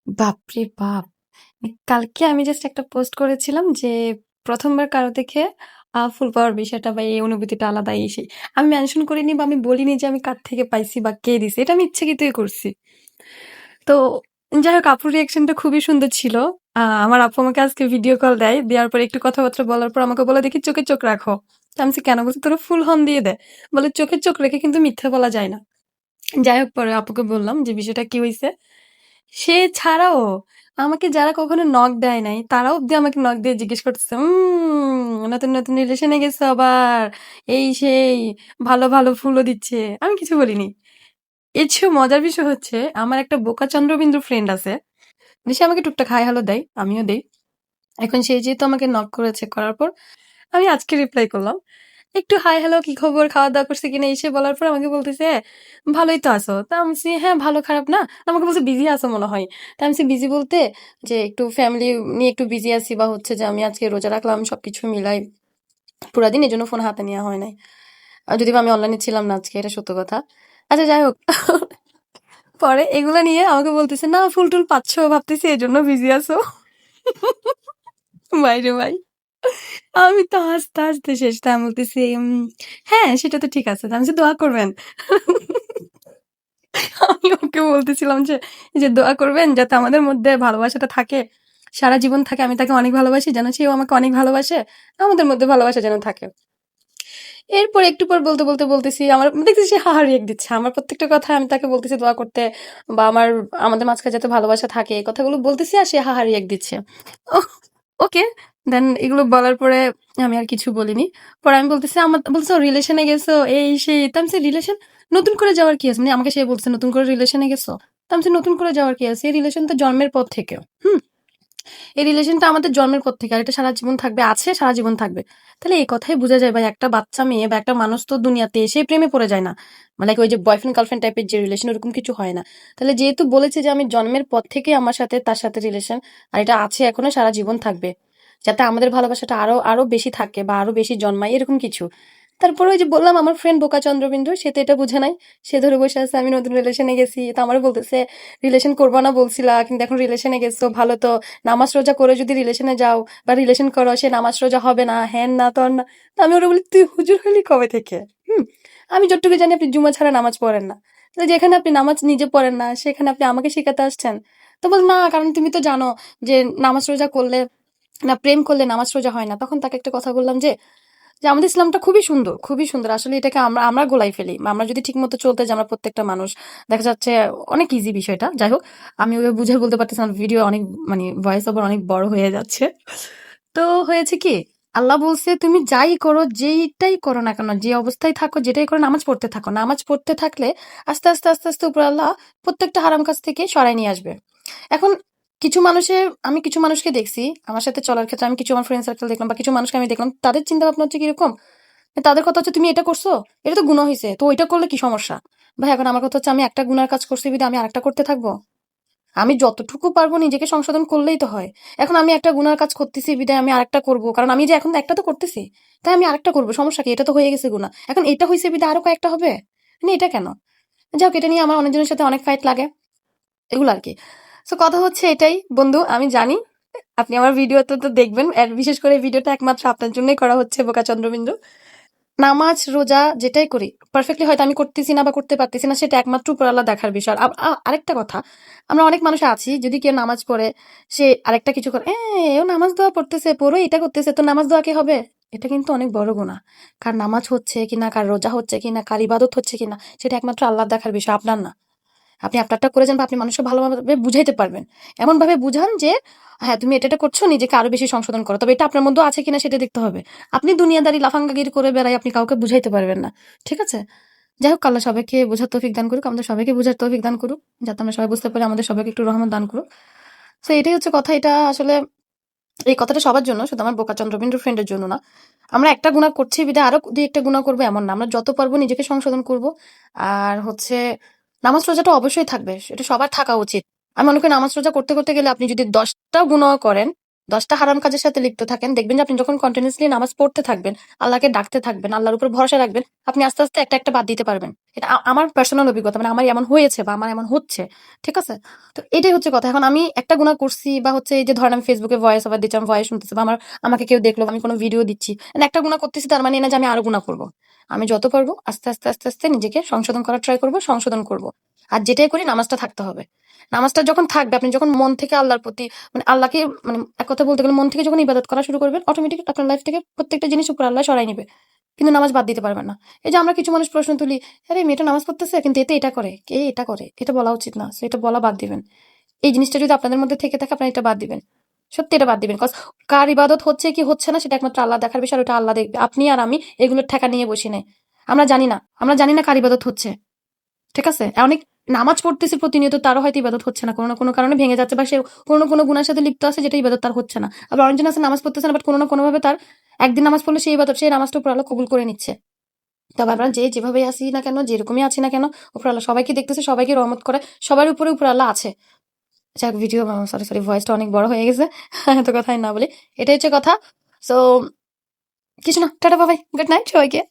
বাপরে বাপ! কালকে আমি জাস্ট একটা পোস্ট করেছিলাম যে, ১ম বার কারো দেখে ফুল পাওয়ার বিষয়টা বা এই অনুভূতিটা আলাদা এই সেই। আমি মেনশন করিনি বা আমি বলিনি যে আমি কার থেকে পাইছি বা কে দিছে। এটা আমি ইচ্ছাকৃতই করছি। তো যাই হোক আপুর রিঅ্যাকশনটা খুবই সুন্দর ছিল। আমার আপু আমাকে আজকে ভিডিও কল দেয়। দেওয়ার পর একটু কথাবার্তা বলার পর আমাকে বলে, "দেখি চোখে চোখ রাখো।" তো আমি বলছি, "কেন?" বলছে, "তোরা ফুল হর্ন দিয়ে দে।" বলে, "চোখে চোখ রেখে কিন্তু মিথ্যা বলা যায় না।" যাই হোক পরে আপুকে বললাম যে বিষয়টা কি হইছে। সে ছাড়াও আমাকে যারা কখনো নক দেয় নাই তারাও অব্দি আমাকে নক দিয়ে জিজ্ঞেস করতেছে, নতুন নতুন রিলেশনে গেছো আবার, এই সেই, ভালো ভালো ফুলও দিচ্ছে। আমি কিছু বলিনি। এর চেয়েও মজার বিষয় হচ্ছে আমার একটা বোকা চন্দ্রবিন্দু ফ্রেন্ড আছে, সে আমাকে টুকটাক হাই হ্যালো দেয়, আমিও দেই। এখন সে যেহেতু আমাকে নক করেছে, করার পর আমি আজকে রিপ্লাই করলাম, একটু হাই হ্যালো, কি খবর, খাওয়া দাওয়া করছে কিনা, এসে বলার পর আমাকে বলতেছে, ভালোই তো আছো। তা আমি বলছি, হ্যাঁ ভালো খারাপ না। আমাকে বলছে বিজি আছো মনে হয়। তা আমি বিজি বলতে যে একটু ফ্যামিলি নিয়ে একটু বিজি আছি, বা হচ্ছে যে আমি আজকে রোজা রাখলাম, সবকিছু মিলাই পুরা দিন, এই জন্য ফোন হাতে নেওয়া হয় নাই। আর যদিও বা আমি অনলাইনে ছিলাম না আজকে, এটা সত্য কথা। আচ্ছা যাই হোক, পরে এগুলা নিয়ে আমাকে বলতেছে, না ফুল টুল পাচ্ছ ভাবতেছি এই জন্য বিজি আছো। বাইরে ভাই, আমি তো হাসতে হাসতে শেষ। তা আমি বলতেছি, হ্যাঁ সেটা তো ঠিক আছে। তা আমি বলছি, দোয়া করবেন। আমি ওকে বলতেছিলাম যে, এই যে দোয়া করবেন যাতে আমাদের মধ্যে ভালোবাসাটা থাকে, সারা জীবন থাকে। আমি তাকে অনেক ভালোবাসি, যেন সেও আমাকে অনেক ভালোবাসে, আমাদের মধ্যে ভালোবাসা যেন থাকে। এরপর একটু পর বলতে বলতে বলতেছি, আমার দেখতেছি সে হাহা রিয়েক্ট দিচ্ছে আমার প্রত্যেকটা কথা। আমি তাকে বলতেছি দোয়া করতে, বা আমাদের মাঝখানে যাতে ভালোবাসা থাকে, এই কথাগুলো বলতেছি, আর সে হাহা রিয়েক্ট দিচ্ছে। ওকে, দেন এগুলো বলার পরে আমি আর কিছু বলিনি। পরে আমি বলতেছি, আমার বলছে রিলেশনে গেছো, এই সেই। তো আমি রিলেশন নতুন করে যাওয়ার কি আছে, মানে আমাকে সে বলছে নতুন করে রিলেশনে গেছো। তো আমি বলছি, নতুন করে যাওয়ার কি আছে, এই রিলেশন তো জন্মের পর থেকে। হুম, এই রিলেশনটা আমাদের জন্মের পর থেকে, আর এটা সারা জীবন থাকবে, আছে সারা জীবন থাকবে। তাহলে এই কথাই বোঝা যায় ভাই, একটা বাচ্চা মেয়ে বা একটা মানুষ তো দুনিয়াতে এসে প্রেমে পড়ে যায় না। মানে ওই যে বয়ফ্রেন্ড গার্লফ্রেন্ড টাইপের যে রিলেশন, ওরকম কিছু হয় না। তাহলে যেহেতু বলেছে যে আমি জন্মের পর থেকে আমার সাথে তার সাথে রিলেশন, আর এটা আছে এখনো সারা জীবন থাকবে, যাতে আমাদের ভালোবাসাটা আরো আরো বেশি থাকে বা আরো বেশি জন্মায়, এরকম কিছু। তারপরে ওই যে বললাম, আমার ফ্রেন্ড বোকা চন্দ্রবিন্দু, সে তো এটা বুঝে নাই। সে ধরে বসে আছে আমি নতুন রিলেশনে গেছি। তো আমারও বলতেছে, রিলেশন করবো না বলছিলা, কিন্তু এখন রিলেশনে গেছো, ভালো তো। নামাজ রোজা করে যদি রিলেশনে যাও বা রিলেশন করো, সে নামাজ রোজা হবে না, হ্যান না তর না। তো আমি ওরা বলি, তুই হুজুর হলি কবে থেকে? হুম, আমি যতটুকু জানি আপনি জুমা ছাড়া নামাজ পড়েন না। তো যেখানে আপনি নামাজ নিজে পড়েন না, সেখানে আপনি আমাকে শেখাতে আসছেন? তো বল, না কারণ তুমি তো জানো যে নামাজ রোজা করলে, না প্রেম করলে নামাজ রোজা হয় না। তখন তাকে একটা কথা বললাম যে, আমাদের ইসলামটা খুবই সুন্দর, খুবই সুন্দর। আসলে এটাকে আমরা আমরা গোলাই ফেলি। আমরা যদি ঠিক মতো চলতে যাই, আমরা প্রত্যেকটা মানুষ, দেখা যাচ্ছে অনেক ইজি বিষয়টা। যাই হোক, আমি ওকে বুঝে বলতে পারতেছি না, ভিডিও অনেক মানে ভয়েস ওভার অনেক বড় হয়ে যাচ্ছে। তো হয়েছে কি, আল্লাহ বলছে তুমি যাই করো, যেইটাই করো না কেন, যে অবস্থায় থাকো, যেটাই করো, নামাজ পড়তে থাকো। নামাজ পড়তে থাকলে আস্তে আস্তে আস্তে আস্তে উপর আল্লাহ প্রত্যেকটা হারাম কাজ থেকে সরাই নিয়ে আসবে। এখন কিছু মানুষের, আমি কিছু মানুষকে দেখছি আমার সাথে চলার ক্ষেত্রে, আমি কিছু আমার ফ্রেন্ড সার্কেল দেখলাম বা কিছু মানুষকে আমি দেখলাম, তাদের চিন্তা ভাবনা হচ্ছে কিরকম, তাদের কথা হচ্ছে তুমি এটা করছো, এটা তো গুনাহ হয়েছে, তো ওইটা করলে কি সমস্যা? ভাই এখন আমার কথা হচ্ছে, আমি একটা গুনার কাজ করছি বিধায় আমি আরেকটা করতে থাকবো? আমি যতটুকু পারবো নিজেকে সংশোধন করলেই তো হয়। এখন আমি একটা গুনার কাজ করতেছি বিধায় আমি আরেকটা করবো, কারণ আমি যে এখন একটা তো করতেছি, তাই আমি আরেকটা করবো, সমস্যা কি? এটা তো হয়ে গেছে গুনাহ, এখন এটা হয়েছে বিধায় আরো কয়েকটা হবে, মানে এটা কেন? যাই হোক, এটা নিয়ে আমার অনেকজনের সাথে অনেক ফাইট লাগে, এগুলো আর কি। তো কথা হচ্ছে এটাই বন্ধু, আমি জানি আপনি আমার ভিডিওতে তো দেখবেন, আর বিশেষ করে এই ভিডিওটা একমাত্র আপনার জন্যই করা হচ্ছে, বোকা চন্দ্রবিন্দু। নামাজ রোজা যেটাই করি পারফেক্টলি হয়তো আমি করতেছি না বা করতে পারতেছি না, সেটা একমাত্র উপর আল্লাহ দেখার বিষয়। আরেকটা কথা, আমরা অনেক মানুষ আছি, যদি কেউ নামাজ পড়ে, সে আরেকটা কিছু করে, ও নামাজ দোয়া পড়তেছে, পড়ো এটা করতেছে, তো নামাজ দোয়া কি হবে? এটা কিন্তু অনেক বড় গুনাহ। কার নামাজ হচ্ছে কিনা, কার রোজা হচ্ছে কিনা, কার ইবাদত হচ্ছে কিনা, সেটা একমাত্র আল্লাহ দেখার বিষয়, আপনার না। আপনি আপনারটা করে যান, বা আপনি মানুষকে ভালোভাবে বুঝাইতে পারবেন। এমন ভাবে বুঝান যে, হ্যাঁ তুমি এটা করছো, নিজেকে আরো বেশি সংশোধন করো, তবে এটা আপনার মধ্যে আছে কিনা সেটা দেখতে হবে। আপনি দুনিয়াদারি লাফাঙ্গাগিরি করে বেড়াই, আপনি কাউকে বুঝাইতে পারবেন না। ঠিক আছে? যাই হোক, আল্লাহ সবাইকে বোঝার তৌফিক দান করুক, আমাদের সবাইকে বোঝার তৌফিক দান করুক, যাতে আমরা সবাই বুঝতে পারি, আমাদের সবাইকে একটু রহমত দান করুক। তো এটাই হচ্ছে কথা। এটা আসলে এই কথাটা সবার জন্য, শুধু আমার বোকা চন্দ্রবিন্দু ফ্রেন্ডের জন্য না। আমরা একটা গুনাহ করছি বিধায় আরো দুই একটা গুনাহ করবো এমন না, আমরা যত পারবো নিজেকে সংশোধন করব। আর হচ্ছে, নামাজ রোজাটা অবশ্যই থাকবে, এটা সবার থাকা উচিত। আমি মনে করি নামাজ রোজা করতে করতে গেলে আপনি যদি 10টা গুনাহ করেন, 10টা হারাম কাজের সাথে লিপ্ত থাকেন, দেখবেন যে আপনি যখন কন্টিনিউসলি নামাজ পড়তে থাকবেন, আল্লাহকে ডাকতে থাকবেন, আল্লাহর উপর ভরসা রাখবেন, আপনি আস্তে আস্তে একটা একটা বাদ দিতে পারবেন। এটা আমার পার্সোনাল অভিজ্ঞতা, মানে আমার এমন হয়েছে বা আমার এমন হচ্ছে। ঠিক আছে? তো এটাই হচ্ছে কথা। এখন আমি একটা গুনাহ করছি বা হচ্ছে এই যে ধরেন আমি ফেসবুকে ভয়েস ওভার দিচ্ছি, আমি ভয়েস শুনতেছি বা আমাকে কেউ দেখলো, আমি কোনো ভিডিও দিচ্ছি, মানে একটা গুনাহ করতেছি তার মানে এই না যে আমি আরো গুনাহ করবো। আমি যত পারবো আস্তে আস্তে আস্তে আস্তে নিজেকে সংশোধন করার ট্রাই করবো, সংশোধন করব। আর যেটাই করি নামাজটা থাকতে হবে। নামাজটা যখন থাকবে, আপনি যখন মন থেকে আল্লাহর প্রতি, মানে আল্লাহকে, মানে এক কথা বলতে গেলে মন থেকে যখন ইবাদত করা শুরু করবেন, অটোমেটিক আপনার লাইফ থেকে প্রত্যেকটা জিনিস উপর আল্লাহ সরাই নেবে। কিন্তু নামাজ বাদ দিতে পারবেন না। এই যে আমরা কিছু মানুষ প্রশ্ন তুলি, আরে মেয়েটা নামাজ পড়তেছে কিন্তু এতে এটা করে, কে এটা করে, এটা বলা উচিত না, এটা বলা বাদ দিবেন। এই জিনিসটা যদি আপনাদের মধ্যে থেকে থাকে, আপনারা এটা বাদ দিবেন। সত্যি এটা বাদ দিবেন। কজ কার ইবাদত হচ্ছে কি হচ্ছে না সেটা একমাত্র আল্লাহ দেখার বিষয়, ওটা আল্লাহ দেখবে। আপনি আর আমি এগুলোর ঠেকা নিয়ে বসি নাই। আমরা জানি না কার ইবাদত হচ্ছে। ঠিক আছে? অনেক নামাজ পড়তেছে প্রতিনিয়ত, তারও হয়তো ইবাদত হচ্ছে না, কোনো না কোনো কারণে ভেঙে যাচ্ছে, বা সে কোনো না কোনো গুনার সাথে লিপ্ত আছে যেটা ইবাদত তার হচ্ছে না। আবার অনেকজন আছে নামাজ পড়তেছে না, বাট কোনো না কোনো ভাবে তার একদিন নামাজ পড়লে সেই ইবাদত, সেই নামাজটা উপর আল্লাহ কবুল করে নিচ্ছে। তবে আমরা যেভাবে আসি না কেন, যেরকমই আছি না কেন, উপর আল্লাহ সবাইকে দেখতেছে, সবাইকে রহমত করে, সবার উপরে উপর আল্লাহ আছে। যাক, ভিডিও, সরি ভয়েসটা অনেক বড় হয়ে গেছে। এত কথাই না বলি, এটাই হচ্ছে কথা। সো কিছু না, টাটা বাবাই, গুড নাইট সবাইকে।